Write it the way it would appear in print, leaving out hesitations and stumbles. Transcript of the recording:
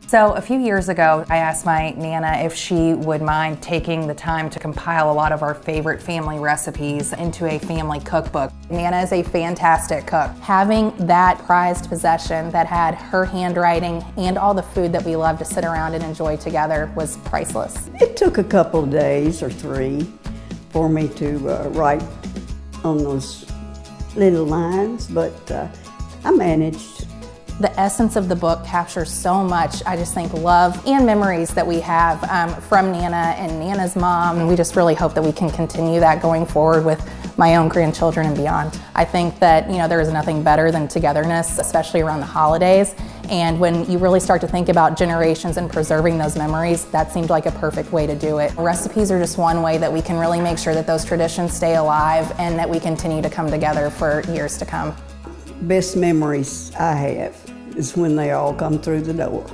So a few years ago, I asked my Nana if she would mind taking the time to compile a lot of our favorite family recipes into a family cookbook. Nana is a fantastic cook. Having that prized possession that had her handwriting and all the food that we love to sit around and enjoy together was priceless. It took a couple of days or 3 for me to write on those little lines, but I managed. The essence of the book captures so much, I just think, love and memories that we have from Nana and Nana's mom. And we just really hope that we can continue that going forward with my own grandchildren and beyond. I think that, there is nothing better than togetherness, especially around the holidays. And when you really start to think about generations and preserving those memories, that seemed like a perfect way to do it. Recipes are just one way that we can really make sure that those traditions stay alive and that we continue to come together for years to come. Best memories I have is when they all come through the door.